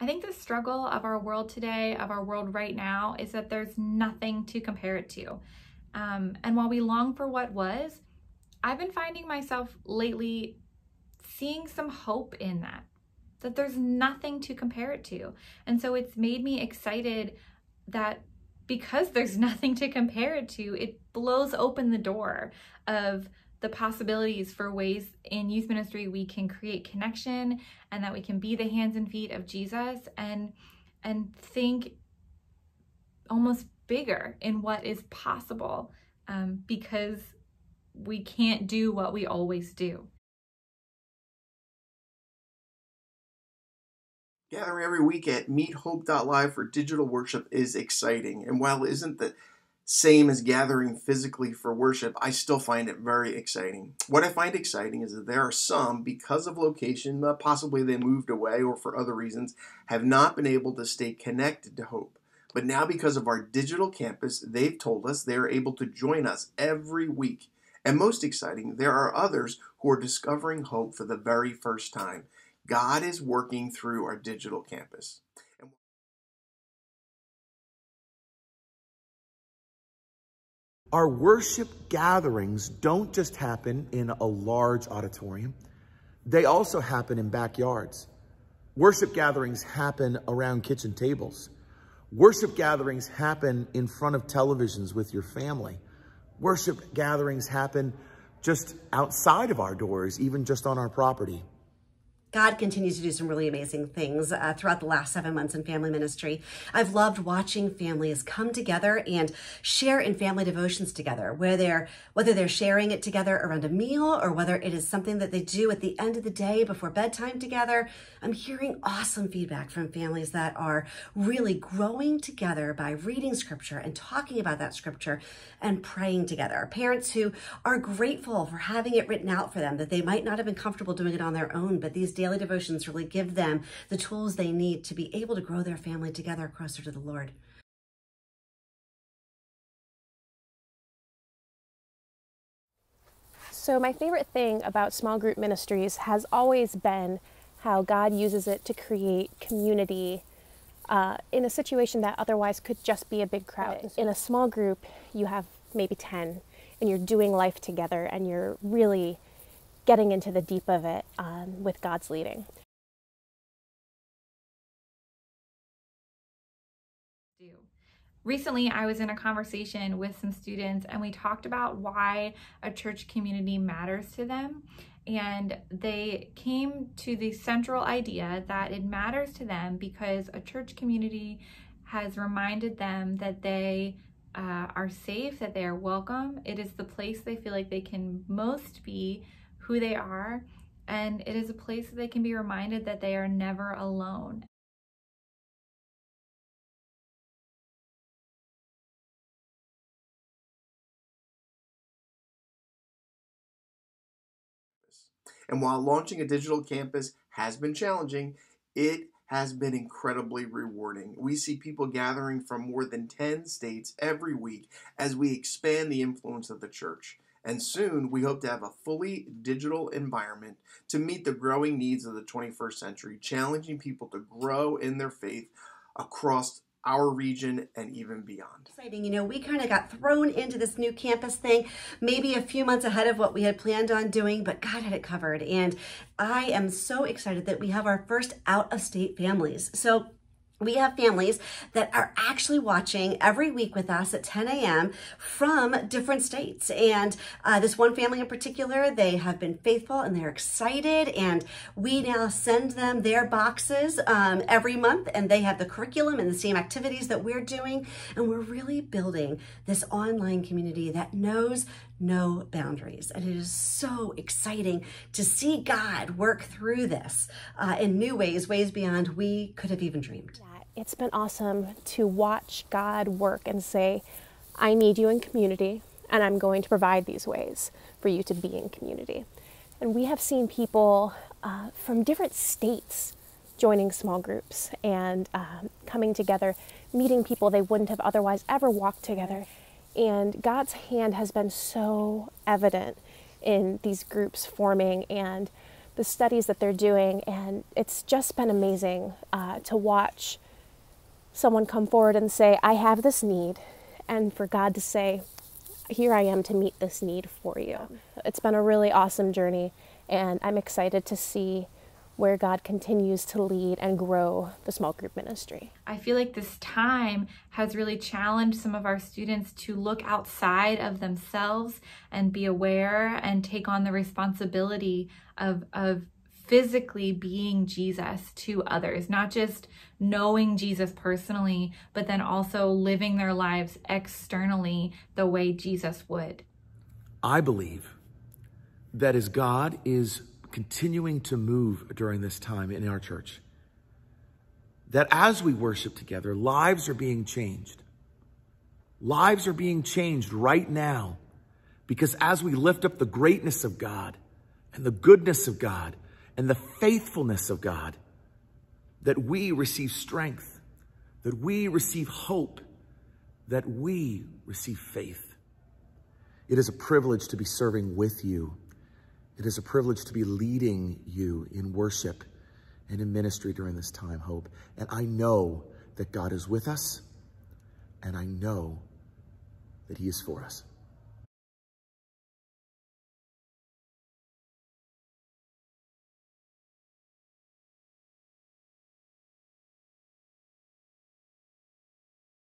I think the struggle of our world today, of our world right now, is that there's nothing to compare it to. And while we long for what was, I've been finding myself lately seeing some hope in that there's nothing to compare it to. And so it's made me excited that because there's nothing to compare it to, it blows open the door of the possibilities for ways in youth ministry we can create connection, and that we can be the hands and feet of Jesus and think almost bigger in what is possible, because we can't do what we always do. Gathering every week at meethope.live for digital worship is exciting. And while it isn't the same as gathering physically for worship, I still find it very exciting. What I find exciting is that there are some, because of location, possibly they moved away or for other reasons, have not been able to stay connected to Hope. But now, because of our digital campus, they've told us they are able to join us every week. And most exciting, there are others who are discovering Hope for the very first time. God is working through our digital campus. Our worship gatherings don't just happen in a large auditorium. They also happen in backyards. Worship gatherings happen around kitchen tables. Worship gatherings happen in front of televisions with your family. Worship gatherings happen just outside of our doors, even just on our property. God continues to do some really amazing things throughout the last 7 months in family ministry. I've loved watching families come together and share in family devotions together, whether they're sharing it together around a meal or whether it is something that they do at the end of the day before bedtime together. I'm hearing awesome feedback from families that are really growing together by reading scripture and talking about that scripture and praying together. Parents who are grateful for having it written out for them, that they might not have been comfortable doing it on their own, but these daily devotions really give them the tools they need to be able to grow their family together closer to the Lord. So my favorite thing about small group ministries has always been how God uses it to create community in a situation that otherwise could just be a big crowd. In a small group, you have maybe 10, and you're doing life together, and you're really getting into the deep of it with God's leading. Recently, I was in a conversation with some students, and we talked about why a church community matters to them. And they came to the central idea that it matters to them because a church community has reminded them that they are safe, that they are welcome. It is the place they feel like they can most be who they are, and it is a place that they can be reminded that they are never alone. And while launching a digital campus has been challenging, it has been incredibly rewarding. We see people gathering from more than 10 states every week as we expand the influence of the church. And soon, we hope to have a fully digital environment to meet the growing needs of the 21st century, challenging people to grow in their faith across our region and even beyond. Exciting. You know, we kind of got thrown into this new campus thing maybe a few months ahead of what we had planned on doing, but God had it covered. And I am so excited that we have our first out-of-state families. So we have families that are actually watching every week with us at 10 a.m. from different states. And this one family in particular, they have been faithful and they're excited. And we now send them their boxes every month, and they have the curriculum and the same activities that we're doing. And we're really building this online community that knows no boundaries. And it is so exciting to see God work through this in new ways beyond we could have even dreamed. It's been awesome to watch God work and say, I need you in community, and I'm going to provide these ways for you to be in community. And we have seen people from different states joining small groups and coming together, meeting people they wouldn't have otherwise ever walked together. And God's hand has been so evident in these groups forming and the studies that they're doing, and it's just been amazing to watch someone come forward and say, I have this need, and for God to say, here I am to meet this need for you. It's been a really awesome journey, and I'm excited to see where God continues to lead and grow the small group ministry. I feel like this time has really challenged some of our students to look outside of themselves and be aware and take on the responsibility of physically being Jesus to others, not just knowing Jesus personally, but then also living their lives externally the way Jesus would. I believe that as God is continuing to move during this time in our church, that as we worship together, lives are being changed. Lives are being changed right now, because as we lift up the greatness of God and the goodness of God and the faithfulness of God, that we receive strength, that we receive hope, that we receive faith. It is a privilege to be serving with you. It is a privilege to be leading you in worship and in ministry during this time, Hope. And I know that God is with us, and I know that he is for us.